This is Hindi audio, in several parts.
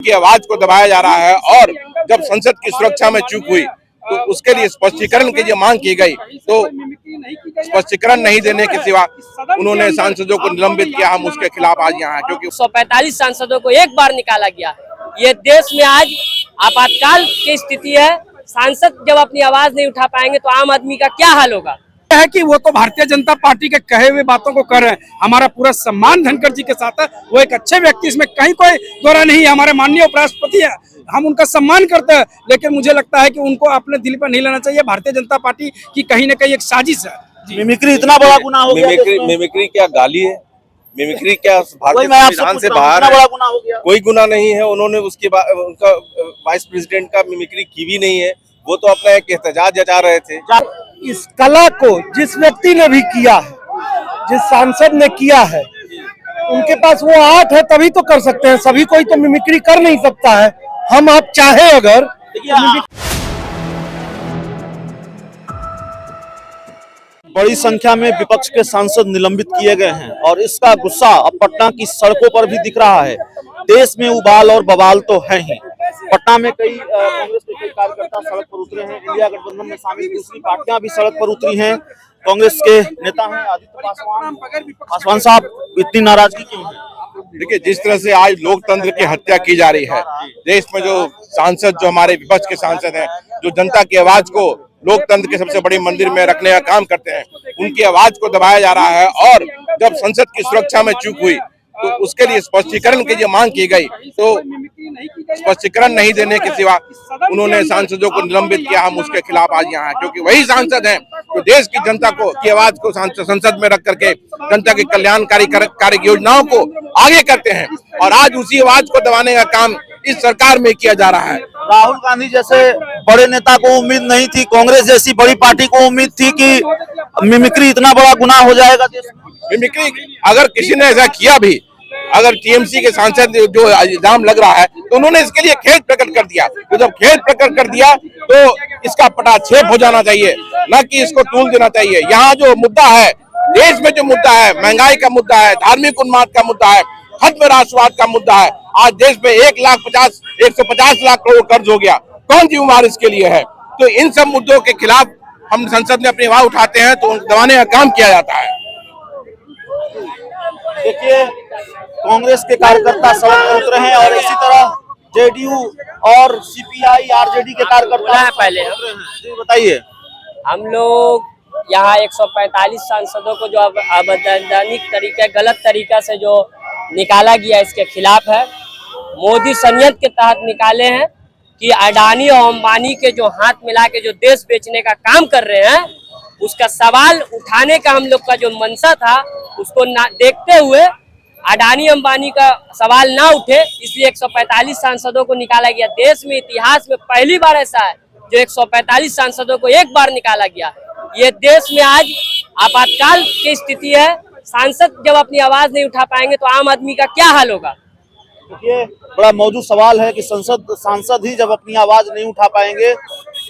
की आवाज को दबाया जा रहा है और जब संसद की सुरक्षा में चूक हुई तो उसके लिए स्पष्टीकरण की जो मांग की गई तो स्पष्टीकरण नहीं देने के सिवा उन्होंने सांसदों को निलंबित किया। हम उसके खिलाफ आज यहाँ हैं क्योंकि 145 सांसदों को एक बार निकाला गया। ये देश में आज आपातकाल की स्थिति है। सांसद जब अपनी आवाज नहीं उठा पाएंगे तो आम आदमी का क्या हाल होगा। है कि वो तो भारतीय जनता पार्टी के कहे हुए बातों को कर रहे हैं। हमारा पूरा सम्मान धनखड़ जी के साथ है। वो एक अच्छे व्यक्ति, इसमें कहीं कोई दोहरा नहीं है। हमारे माननीय उपराष्ट्रपति है, हम उनका सम्मान करते हैं, लेकिन मुझे लगता है कि उनको अपने दिल पर नहीं लेना चाहिए। भारतीय जनता पार्टी की कहीं न कहीं एक साजिश है। मिमिक्री इतना बड़ा गुनाह हो गया। मिमिक्री क्या गाली है? मिमिक्री क्या भारतीय संविधान से बाहर है? कोई गुनाह नहीं है। उन्होंने उनका वाइस प्रेसिडेंट का मिमिक्री की भी नहीं है। वो तो अपना एक एहतजाज जता रहे थे। इस कला को जिस व्यक्ति ने भी किया है, जिस सांसद ने किया है, उनके पास वो आर्ट है तभी तो कर सकते हैं। सभी कोई तो मिमिक्री कर नहीं सकता है। हम आप चाहे अगर बड़ी संख्या में विपक्ष के सांसद निलंबित किए गए हैं और इसका गुस्सा अब पटना की सड़कों पर भी दिख रहा है। देश में उबाल और बवाल तो है ही। पटना में कई कांग्रेस के कई कार्यकर्ता सड़क पर उतरे हैं। इंडिया गठबंधन में शामिल दूसरी पार्टियां भी सड़क पर उतरी हैं। कांग्रेस के नेता हैं आदित्य पासवान साहब, इतनी नाराजगी क्यों है? देखिए, जिस तरह से आज लोकतंत्र की हत्या की जा रही है, देश में जो सांसद, जो हमारे विपक्ष के सांसद हैं, जो जनता की आवाज को लोकतंत्र के सबसे बड़े मंदिर में रखने का काम करते हैं, उनकी आवाज को दबाया जा रहा है और जब संसद की सुरक्षा में चूक हुई तो उसके लिए स्पष्टीकरण की जो मांग की गई तो स्पष्टीकरण नहीं देने के सिवा उन्होंने सांसदों को निलंबित किया। हम उसके खिलाफ आज यहाँ हैं क्योंकि वही सांसद हैं जो देश की जनता को की आवाज को संसद में रख करके जनता की कल्याणकारी कार्य योजनाओं को आगे करते हैं और आज उसी आवाज को दबाने का काम इस सरकार में किया जा रहा है। राहुल गांधी जैसे बड़े नेता को उम्मीद नहीं थी, कांग्रेस जैसी बड़ी पार्टी को उम्मीद थी कि मिमिक्री इतना बड़ा गुनाह हो जाएगा देश में। मिमिक्री अगर किसी ने ऐसा किया भी, अगर टीएमसी के सांसद जो इल्जाम लग रहा है तो उन्होंने इसके लिए खेद प्रकट कर दिया। तो जब खेद प्रकट कर दिया तो इसका पटाक्षेप हो जाना चाहिए, न कि इसको तूल देना चाहिए। यहाँ जो मुद्दा है, देश में जो मुद्दा है, महंगाई का मुद्दा है, धार्मिक उन्माद का मुद्दा है, खत्म राष्ट्रवाद का मुद्दा है। आज देश में 150 लाख करोड़ कर्ज हो गया। कौन जिम्मेदार इसके लिए है? तो इन सब मुद्दों के खिलाफ हम संसद में अपनी आवाज उठाते हैं तो दबाने का काम किया जाता है। देखिए, कांग्रेस के कार्यकर्ता सड़क पर उतरे हैं और इसी तरह जेडीयू और सीपीआई आरजेडी के कार्यकर्ता पहले जी बताइए। हम लोग यहाँ 145 सांसदों को जो अवैधानिक तरीके, गलत तरीका से जो निकाला गया, इसके खिलाफ है। मोदी संयंत्र के तहत निकाले हैं कि अडानी और अंबानी के जो हाथ मिला के जो देश बेचने का काम कर रहे हैं, उसका सवाल उठाने का हम लोग का जो मंशा था, उसको देखते हुए अडानी अंबानी का सवाल ना उठे, इसलिए 145 सांसदों को निकाला गया। देश में इतिहास में पहली बार ऐसा है जो 145 सांसदों को एक बार निकाला गया। ये देश में आज आपातकाल की स्थिति है। सांसद जब अपनी आवाज नहीं उठा पाएंगे तो आम आदमी का क्या हाल होगा। ये बड़ा मौजूद सवाल है कि सांसद ही जब अपनी आवाज नहीं उठा पाएंगे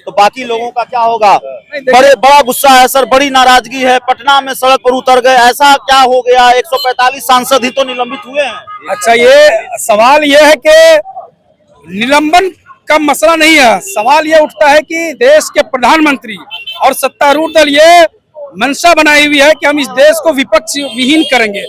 तो बाकी लोगों का क्या होगा। बड़ा गुस्सा है सर, बड़ी नाराजगी है। पटना में सड़क पर उतर गए, ऐसा क्या हो गया? 145 सांसद ही तो निलंबित हुए हैं। अच्छा, ये सवाल ये है कि निलंबन का मसला नहीं है। सवाल ये उठता है कि देश के प्रधानमंत्री और सत्तारूढ़ दल ये मंशा बनाई हुई है कि हम इस देश को विपक्ष विहीन करेंगे।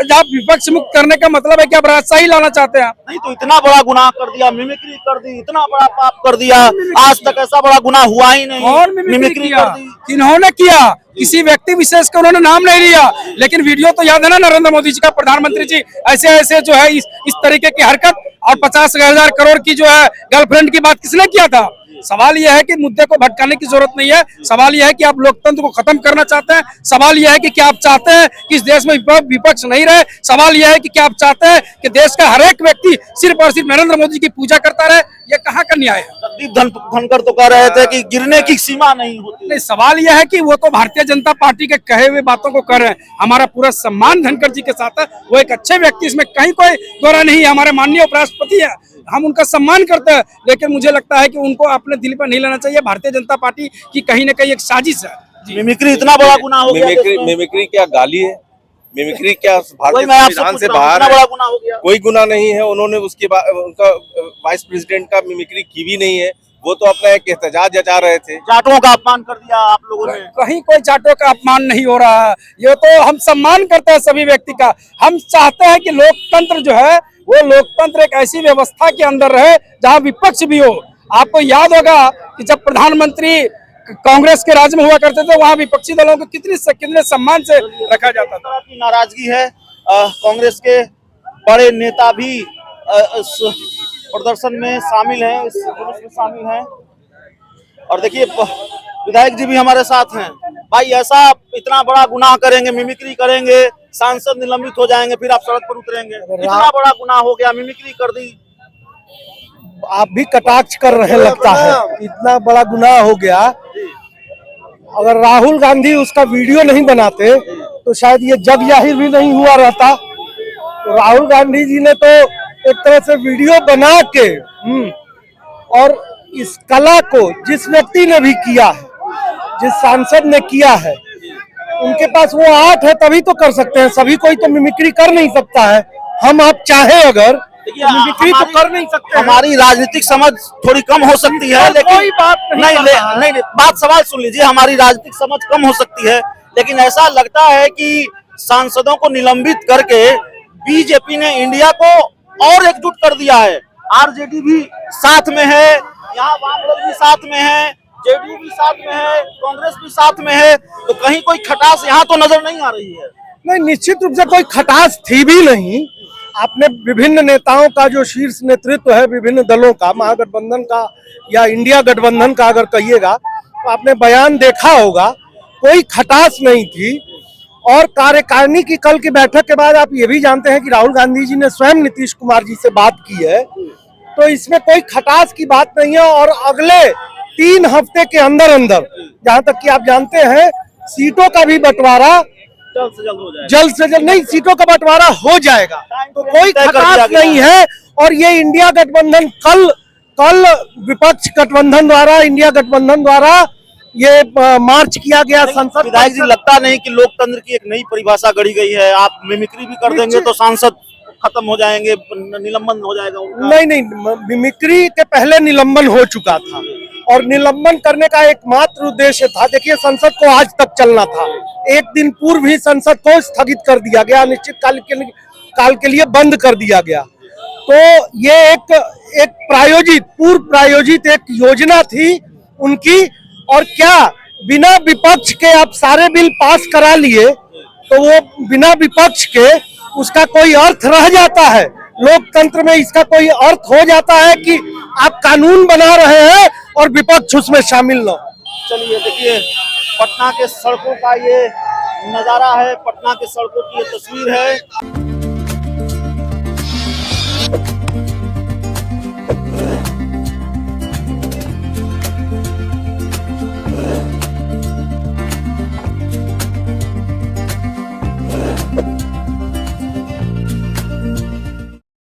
आप विपक्ष मुक्त करने का मतलब है कि आप राजशाही लाना चाहते हैं। नहीं तो इतना बड़ा गुनाह कर दिया, मिमिक्री कर दी, इतना बड़ा पाप कर दिया। आज तक ऐसा बड़ा गुनाह हुआ ही नहीं। और मिमिक्री कर दी किन्होंने किया? किसी व्यक्ति विशेष का उन्होंने नाम नहीं लिया, लेकिन वीडियो तो याद है ना, नरेंद्र मोदी जी का, प्रधानमंत्री जी ऐसे ऐसे जो है इस तरीके की हरकत और 50,000 करोड़ की जो है गर्लफ्रेंड की बात किसने किया था? सवाल यह है कि मुद्दे को भटकाने की जरूरत नहीं है। सवाल यह है कि आप लोकतंत्र को खत्म करना चाहते हैं। सवाल यह है कि क्या आप चाहते हैं कि इस देश में विपक्ष नहीं रहे? सवाल यह है कि क्या आप चाहते हैं कि देश का हर एक व्यक्ति सिर्फ और सिर्फ नरेंद्र मोदी की पूजा करता रहे? ये कहाँ का न्याय है? जगदीप धनखड़ तो कह रहे थे कि गिरने की सीमा नहीं होती। नहीं, सवाल यह है कि वो तो भारतीय जनता पार्टी के कहे हुए बातों को कर रहे हैं। हमारा पूरा सम्मान धनखड़ जी के साथ है। वो एक अच्छे व्यक्ति, इसमें कहीं कोई दोहरा नहीं है। हमारे माननीय उपराष्ट्रपति है, हम उनका सम्मान करते हैं, लेकिन मुझे लगता है कि उनको अपने दिल पर नहीं लेना चाहिए। भारतीय जनता पार्टी की कहीं न कहीं एक साजिश है। मिमिक्री इतना बड़ा गुनाह हो गया। मिमिक्री क्या गाली है? मिमिक्री क्या वही भारतीय मैं आपसे संविधान पूछ से रहा हूँ, बाहर इतना है। बड़ा गुनाह हो गया। कोई गुनाह नहीं है, उन्होंने उसके बाद उनका वाइस प्रेसिडेंट का मिमिक्री की भी नहीं है, वो तो अपना एक एहतजाज जता रहे थे। जाटों का अपमान कर दिया आप लोगों ने। कहीं कोई जाटों का अपमान नहीं हो रहा है, ये तो हम सम्मान करते हैं सभी व्यक्ति का। हम चाहते हैं कि लोकतंत्र जो है वो लोकतंत्र एक ऐसी व्यवस्था के अंदर रहे जहां विपक्ष भी हो। आपको याद होगा कि जब प्रधानमंत्री कांग्रेस के राज में हुआ करते थे वहां विपक्षी दलों को कितने सम्मान से रखा जाता था। की नाराजगी है, कांग्रेस के बड़े नेता भी इस प्रदर्शन में शामिल हैं, इस जुलूस में शामिल हैं। और देखिए विधायक जी भी हमारे साथ हैं। भाई ऐसा इतना बड़ा गुनाह करेंगे, मिमिक्री करेंगे, सांसद निलंबित हो जाएंगे, फिर आप सड़क पर उतरेंगे। इतना बड़ा गुनाह हो गया, मिमिक्री कर दी। आप भी कटाक्ष कर रहे हैं लगता है, इतना बड़ा गुनाह हो गया। अगर राहुल गांधी उसका वीडियो नहीं बनाते तो शायद ये जग जाहिर भी नहीं हुआ रहता। तो राहुल गांधी जी ने तो एक तरह से वीडियो बना के और इस कला को जिस व्यक्ति ने भी किया है, जिस सांसद ने किया है, उनके पास वो आर्ट है तभी तो कर सकते हैं। सभी कोई तो मिमिक्री कर नहीं सकता है। हम आप चाहे अगर तो मिमिक्री तो कर नहीं सकते। हमारी राजनीतिक समझ थोड़ी कम हो सकती है, लेकिन कोई बात नहीं, बात सवाल सुन लीजिए। हमारी राजनीतिक समझ कम हो सकती है, लेकिन ऐसा लगता है कि सांसदों को निलंबित करके बीजेपी ने इंडिया को और एकजुट कर दिया है। आरजेडी भी साथ में है, यहाँ वाम दल भी साथ में है, जेडीयू भी साथ में है, कांग्रेस भी साथ में है। तो कहीं कोई खटास यहाँ तो नजर नहीं आ रही है। नहीं, निश्चित रूप से कोई खटास थी भी नहीं। आपने विभिन्न नेताओं का जो शीर्ष नेतृत्व है विभिन्न दलों का, महागठबंधन का या इंडिया गठबंधन का अगर कहिएगा तो आपने बयान देखा होगा, कोई खटास नहीं थी। और कार्यकारिणी की कल की बैठक के बाद आप ये भी जानते हैं कि राहुल गांधी जी ने स्वयं नीतीश कुमार जी से बात की है, तो इसमें कोई खटास की बात नहीं है। और अगले 3 हफ्ते के अंदर अंदर, जहां तक कि आप जानते हैं, सीटों का भी बंटवारा जल्द से जल्द हो जाएगा। जल्द से जल्द नहीं, सीटों का बंटवारा हो जाएगा, तो कोई खटास नहीं है। और ये इंडिया गठबंधन कल विपक्ष गठबंधन द्वारा, इंडिया गठबंधन द्वारा ये मार्च किया गया संसद। विधायक जी, लगता नहीं कि लोकतंत्र की एक नई परिभाषा गढ़ी गई है? आप मिमिक्री भी कर देंगे तो सांसद खत्म हो जाएंगे, निलंबन हो जाएगा उनका। नहीं, मिमिक्री के पहले निलंबन हो चुका था और निलंबन करने का एकमात्र उद्देश्य था, देखिए संसद को आज तक चलना था, एक दिन पूर्व ही संसद को स्थगित कर दिया गया, अनिश्चित काल के लिए बंद कर दिया गया। तो ये एक पूर्व प्रायोजित एक योजना थी उनकी। और क्या बिना विपक्ष के आप सारे बिल पास करा लिए तो वो बिना विपक्ष के उसका कोई अर्थ रह जाता है? लोकतंत्र में इसका कोई अर्थ हो जाता है कि आप कानून बना रहे हैं और विपक्ष उसमें शामिल न हो? चलिए देखिए, पटना के सड़कों का ये नजारा है, पटना के सड़कों की ये तस्वीर है।